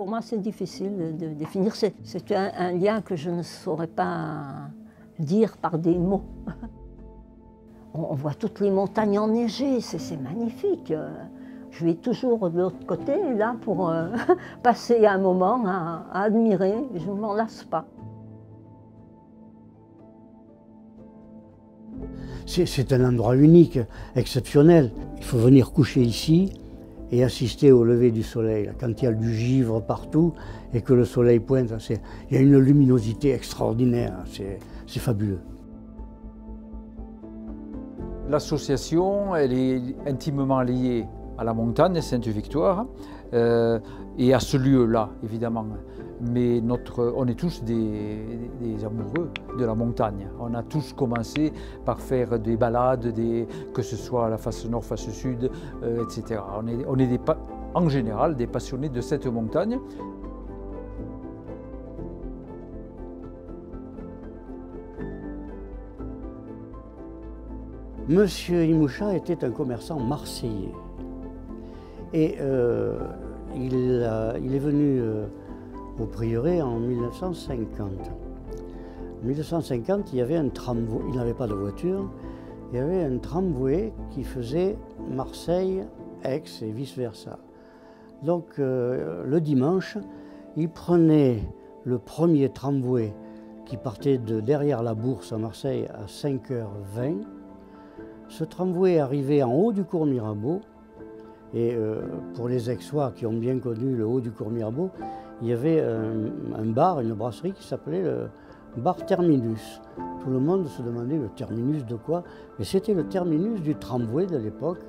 Pour moi, c'est difficile de définir. C'est un lien que je ne saurais pas dire par des mots. On voit toutes les montagnes enneigées, c'est magnifique. Je vais toujours de l'autre côté, là, pour passer un moment à admirer. Je ne m'en lasse pas. C'est un endroit unique, exceptionnel. Il faut venir coucher ici et assister au lever du soleil. Quand il y a du givre partout et que le soleil pointe, il y a une luminosité extraordinaire. C'est fabuleux. L'association, elle est intimement liée à la montagne Sainte-Victoire et à ce lieu-là, évidemment. Mais on est tous des amoureux de la montagne. On a tous commencé par faire des balades, que ce soit à la face nord, face sud, etc. On est en général des passionnés de cette montagne. Monsieur Imoucha était un commerçant marseillais. Et il est venu au prieuré en 1950. En 1950, il y avait un tramway, il n'avait pas de voiture, il y avait un tramway qui faisait Marseille-Aix et vice-versa. Donc le dimanche, il prenait le premier tramway qui partait de derrière la Bourse à Marseille à 5h20. Ce tramway arrivait en haut du cours Mirabeau. Et pour les Aixois qui ont bien connu le haut du cours Mirabeau, il y avait un bar, une brasserie qui s'appelait le bar Terminus. Tout le monde se demandait le terminus de quoi, mais c'était le terminus du tramway de l'époque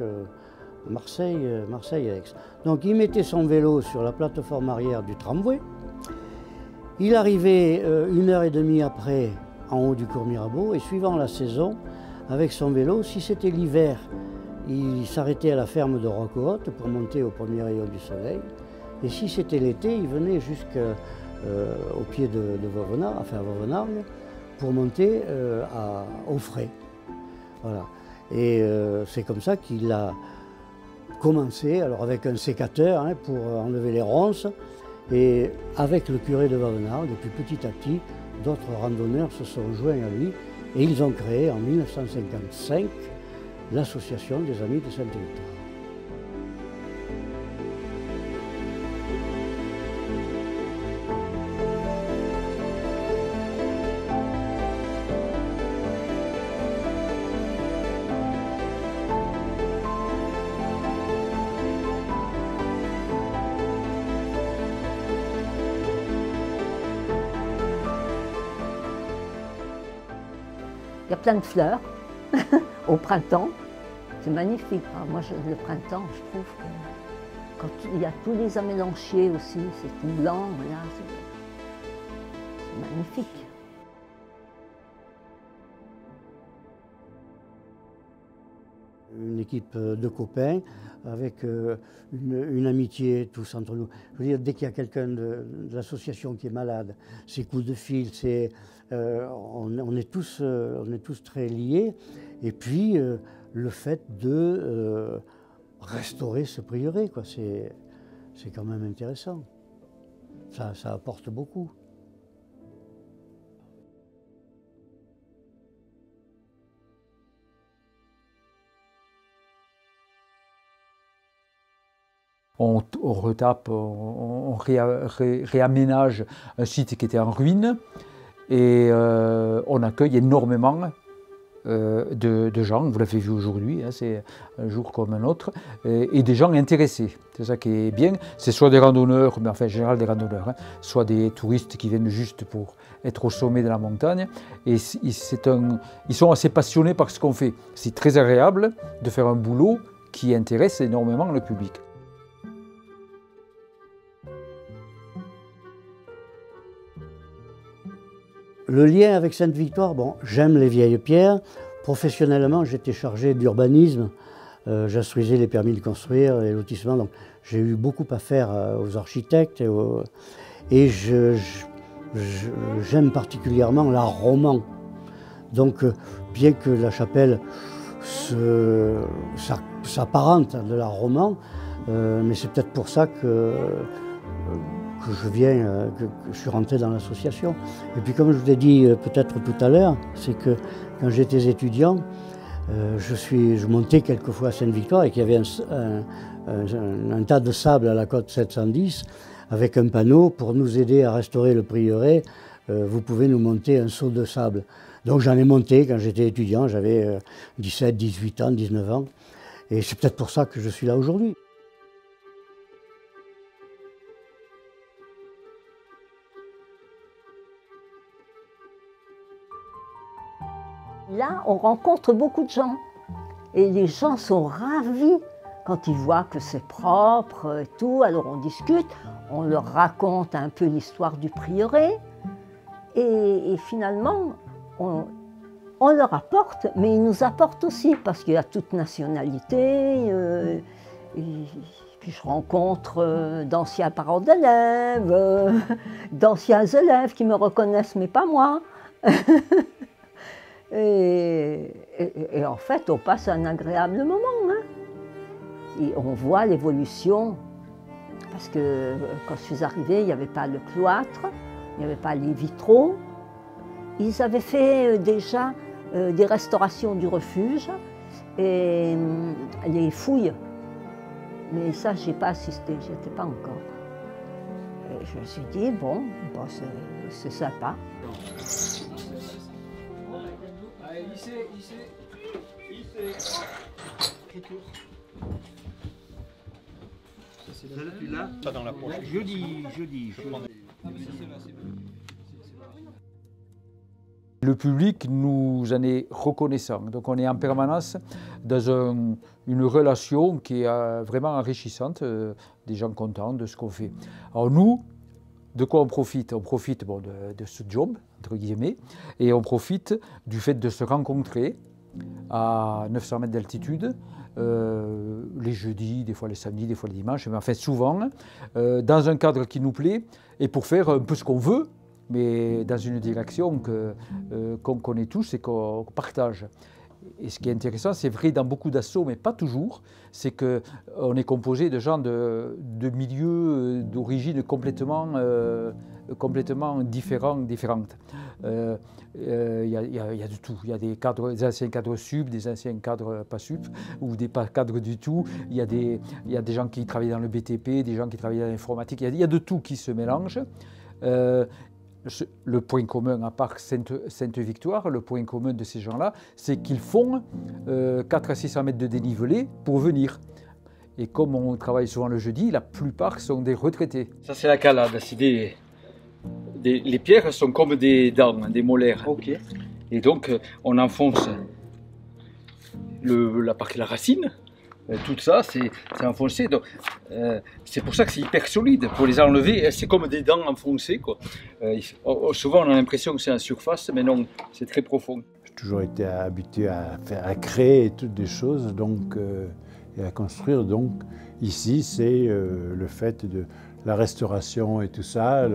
Marseille-Aix. Donc il mettait son vélo sur la plateforme arrière du tramway. Il arrivait 1h30 après en haut du cours Mirabeau et suivant la saison, avec son vélo, si c'était l'hiver, il s'arrêtait à la ferme de Roquehaute pour monter au premier rayon du soleil. Et si c'était l'été, il venait jusqu'au pied de Vauvenargues, enfin à Vauvenargues, pour monter au frais. Voilà. Et c'est comme ça qu'il a commencé, alors avec un sécateur pour enlever les ronces, et avec le curé de Vauvenargues, et puis petit à petit, d'autres randonneurs se sont joints à lui, et ils ont créé en 1955 l'Association des Amis de Sainte-Victoire. Il y a plein de fleurs au printemps. C'est magnifique. Moi, le printemps, je trouve que quand il y a tous les amélanchiers aussi, c'est tout blanc, là, c'est magnifique. Une équipe de copains avec une amitié tous entre nous. Je veux dire, dès qu'il y a quelqu'un de l'association qui est malade, c'est coups de fil, on est tous très liés. Et puis, le fait de restaurer ce prieuré, quoi, c'est quand même intéressant. Ça apporte beaucoup. On retape, on réaménage un site qui était en ruine et on accueille énormément de gens, vous l'avez vu aujourd'hui, c'est un jour comme un autre, et des gens intéressés. C'est ça qui est bien, c'est soit des randonneurs, mais enfin en général des randonneurs, soit des touristes qui viennent juste pour être au sommet de la montagne, et ils sont assez passionnés par ce qu'on fait. C'est très agréable de faire un boulot qui intéresse énormément le public. Le lien avec Sainte-Victoire, bon, j'aime les vieilles pierres. Professionnellement, j'étais chargé d'urbanisme. J'instruisais les permis de construire, les lotissements. Donc, j'ai eu beaucoup à faire aux architectes. Et j'aime particulièrement l'art roman. Donc, bien que la chapelle s'apparente à de l'art roman, mais c'est peut-être pour ça que je viens, que je suis rentré dans l'association. Et puis comme je vous ai dit peut-être tout à l'heure, c'est que quand j'étais étudiant, je montais quelquefois à Sainte-Victoire et qu'il y avait un tas de sable à la côte 710 avec un panneau pour nous aider à restaurer le prieuré. Vous pouvez nous monter un seau de sable. Donc j'en ai monté quand j'étais étudiant, j'avais 17, 18 ans, 19 ans. Et c'est peut-être pour ça que je suis là aujourd'hui. Là, on rencontre beaucoup de gens. Et les gens sont ravis quand ils voient que c'est propre et tout. Alors on discute, on leur raconte un peu l'histoire du prieuré. Et finalement, on leur apporte, mais ils nous apportent aussi, parce qu'il y a toute nationalité. Et puis je rencontre d'anciens parents d'élèves, d'anciens élèves qui me reconnaissent, mais pas moi. Et en fait, on passe un agréable moment. Hein. Et on voit l'évolution, parce que quand je suis arrivée, il n'y avait pas le cloître, il n'y avait pas les vitraux. Ils avaient fait déjà des restaurations du refuge et les fouilles. Mais ça, je n'ai pas assisté, je n'étais pas encore. Et je me suis dit, bon c'est sympa. Pas dans la poche. Jeudi. Le public nous en est reconnaissant. Donc on est en permanence dans une relation qui est vraiment enrichissante, des gens contents de ce qu'on fait. Alors nous, de quoi on profite? On profite de ce job, entre guillemets, et on profite du fait de se rencontrer à 900 mètres d'altitude, les jeudis, des fois les samedis, des fois les dimanches, mais en fait souvent, dans un cadre qui nous plaît, et pour faire un peu ce qu'on veut, mais dans une direction qu'on connaît tous et qu'on partage. Et ce qui est intéressant, c'est vrai dans beaucoup d'assauts, mais pas toujours, c'est qu'on est composé de gens de milieux d'origine complètement différentes. Il y a de tout. Il y a des anciens cadres sup, des anciens cadres pas sup, ou des pas cadres du tout. Il y a des gens qui travaillent dans le BTP, des gens qui travaillent dans l'informatique. Il y a de tout qui se mélange. Le point commun, à part Sainte-Victoire, le point commun de ces gens-là, c'est qu'ils font 400 à 600 mètres de dénivelé pour venir. Et comme on travaille souvent le jeudi, la plupart sont des retraités. Ça, c'est la calade. Les pierres sont comme des dents, des molaires. Okay. Et donc, on enfonce la racine. Tout ça, c'est enfoncé. C'est pour ça que c'est hyper solide. Pour les enlever, c'est comme des dents enfoncées, quoi. Souvent, on a l'impression que c'est en surface, mais non, c'est très profond. J'ai toujours été habitué à créer toutes des choses, donc, et à construire. Donc, ici, c'est le fait de la restauration et tout ça,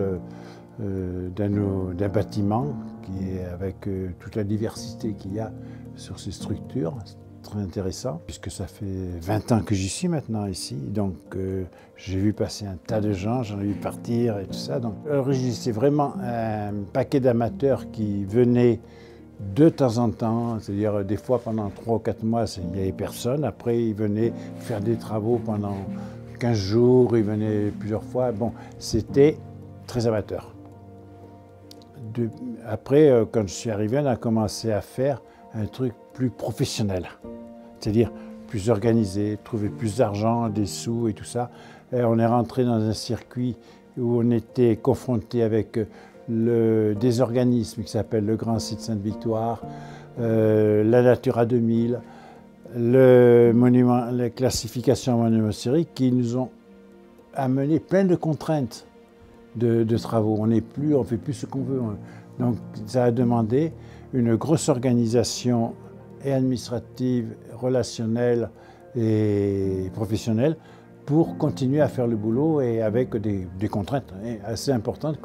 d'un bâtiment qui est avec toute la diversité qu'il y a sur ces structures. Très intéressant, puisque ça fait 20 ans que j'y suis maintenant ici, donc j'ai vu passer un tas de gens, j'en ai vu partir et tout ça. Donc, à l'origine, c'est vraiment un paquet d'amateurs qui venaient de temps en temps, c'est-à-dire des fois pendant 3 ou 4 mois, il n'y avait personne. Après, ils venaient faire des travaux pendant 15 jours, ils venaient plusieurs fois. Bon, c'était très amateur. Après, quand je suis arrivé, on a commencé à faire un truc plus professionnel, c'est-à-dire plus organisé, trouver plus d'argent, des sous et tout ça. Et on est rentré dans un circuit où on était confronté avec des organismes qui s'appellent le Grand Site Sainte-Victoire, la Natura 2000, la classification monument historique, qui nous ont amené plein de contraintes de travaux. On ne fait plus ce qu'on veut. Donc ça a demandé une grosse organisation et administrative, relationnelle et professionnelle pour continuer à faire le boulot et avec des contraintes assez importantes.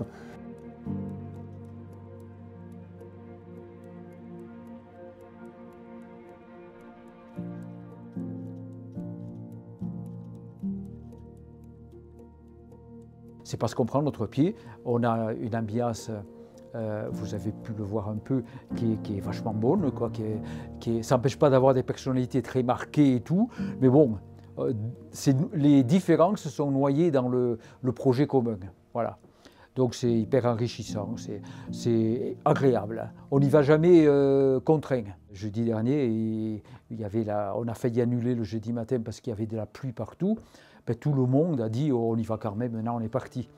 c'est parce qu'on prend notre pied. On a une ambiance, vous avez pu le voir un peu, qui est vachement bonne, quoi, ça n'empêche pas d'avoir des personnalités très marquées et tout, mais bon, les différences sont noyées dans le projet commun. Voilà. Donc c'est hyper enrichissant, c'est agréable. On n'y va jamais contraint. Jeudi dernier, on a failli annuler le jeudi matin parce qu'il y avait de la pluie partout. Ben, tout le monde a dit oh, on y va quand même, maintenant on est parti.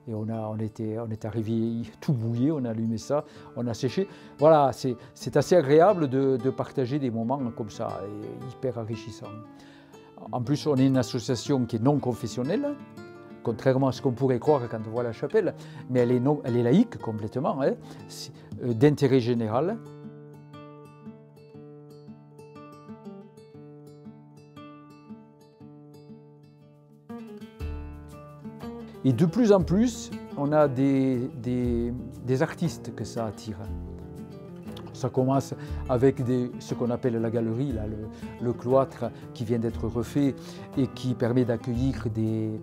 Et on est arrivé tout mouillé, on a allumé ça, on a séché. Voilà, c'est assez agréable de partager des moments comme ça, et hyper enrichissant. En plus, on est une association qui est non confessionnelle, contrairement à ce qu'on pourrait croire quand on voit la chapelle, mais elle est laïque complètement, hein, d'intérêt général. Et de plus en plus, on a des artistes que ça attire. Ça commence avec ce qu'on appelle la galerie, là, le cloître qui vient d'être refait et qui permet d'accueillir des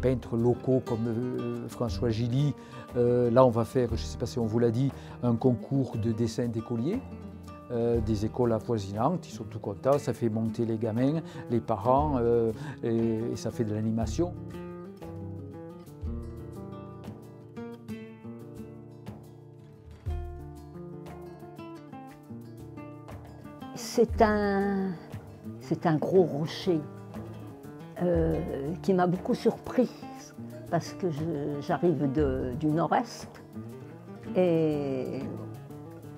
peintres locaux comme François Gilly. Là, on va faire, je ne sais pas si on vous l'a dit, un concours de dessin d'écoliers. Des écoles avoisinantes, ils sont tout contents, ça fait monter les gamins, les parents, et ça fait de l'animation. C'est un gros rocher qui m'a beaucoup surprise parce que j'arrive du nord-est et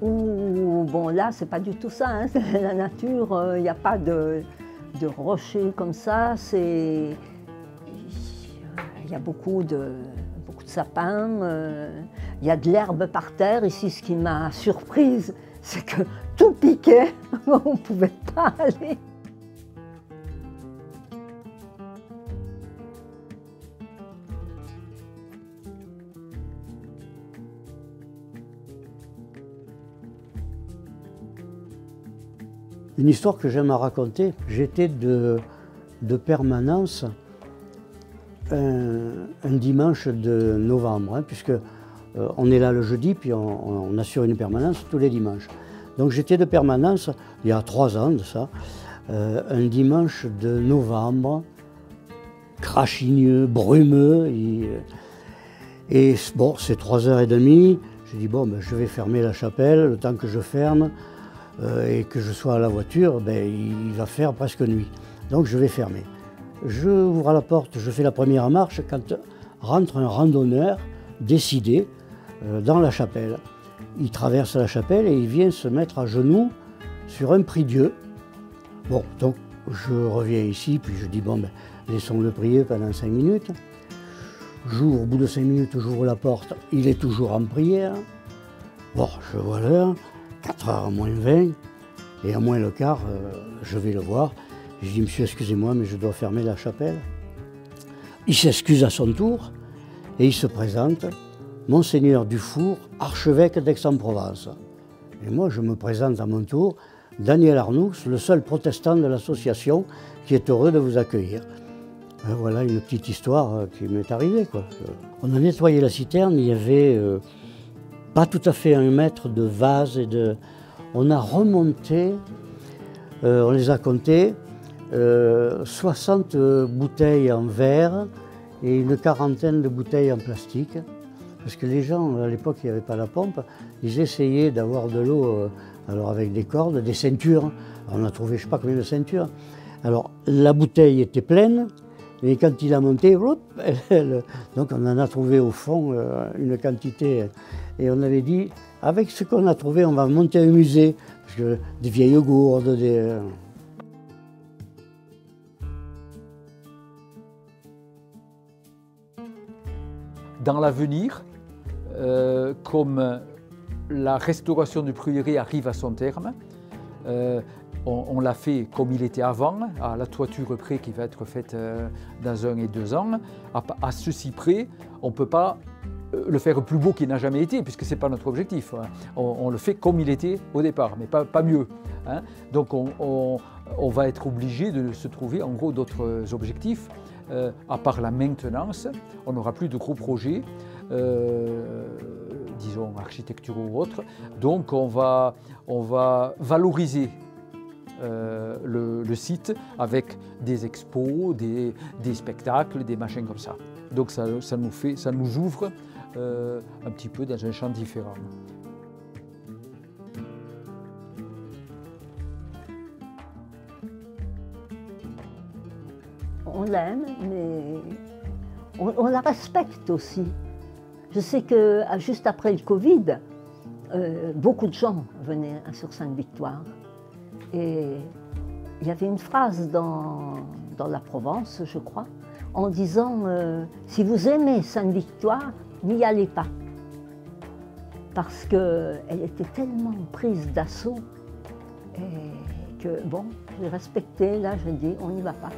où, bon là c'est pas du tout ça, hein, c'est la nature, il n'y a pas de rochers comme ça, il y a beaucoup de sapins, il y a de l'herbe par terre. Ici, ce qui m'a surprise, c'est que tout piquait, on ne pouvait pas aller. Une histoire que j'aime à raconter, j'étais de permanence un dimanche de novembre, hein, puisque on est là le jeudi, puis on assure une permanence tous les dimanches. Donc j'étais de permanence, il y a 3 ans de ça, un dimanche de novembre, crachigneux, brumeux, et bon, c'est 3h30, j'ai dit bon, ben, je vais fermer la chapelle, le temps que je ferme, et que je sois à la voiture, ben, il va faire presque nuit. Donc je vais fermer. Je ouvre la porte, je fais la première marche quand rentre un randonneur décidé dans la chapelle. Il traverse la chapelle et il vient se mettre à genoux sur un prie-dieu. Bon, donc je reviens ici, puis je dis bon, ben, laissons-le prier pendant 5 minutes. J'ouvre, au bout de 5 minutes, j'ouvre la porte, il est toujours en prière. Bon, je vois l'heure, 4h moins 20, et à moins le quart, je vais le voir. Je dis, monsieur, excusez-moi, mais je dois fermer la chapelle. Il s'excuse à son tour, et il se présente, Monseigneur Dufour, archevêque d'Aix-en-Provence. Et moi, je me présente à mon tour, Daniel Arnoux, le seul protestant de l'association qui est heureux de vous accueillir. Voilà une petite histoire qui m'est arrivée, quoi. On a nettoyé la citerne, il y avait pas tout à fait 1 mètre de vase on a remonté, on les a comptés, 60 bouteilles en verre et une 40aine de bouteilles en plastique. Parce que les gens, à l'époque, il n'y avait pas la pompe, ils essayaient d'avoir de l'eau, alors avec des cordes, des ceintures. Alors on a trouvé je ne sais pas combien de ceintures. Alors la bouteille était pleine, et quand il a monté, donc on en a trouvé au fond une quantité. Et on avait dit, avec ce qu'on a trouvé, on va monter un musée. Parce que des vieilles gourdes, Dans l'avenir, comme la restauration du prieuré arrive à son terme, on l'a fait comme il était avant, à la toiture près qui va être faite dans 1 et 2 ans. À ceci près, on ne peut pas le faire plus beau qu'il n'a jamais été, puisque ce n'est pas notre objectif. Hein. On le fait comme il était au départ, mais pas mieux. Hein. Donc on va être obligé de se trouver en gros d'autres objectifs. à part la maintenance, on n'aura plus de gros projets, disons architecturaux ou autres. Donc on va valoriser le site avec des expos, des spectacles, des machins comme ça. Donc ça nous ouvre un petit peu dans un champ différent. On l'aime, mais on la respecte aussi. Je sais que juste après le Covid, beaucoup de gens venaient sur Sainte-Victoire. Et il y avait une phrase dans la Provence, je crois, en disant si vous aimez Sainte-Victoire, n'y allez pas. Parce qu'elle était tellement prise d'assaut que bon, j'ai respecté, là je dis on n'y va pas.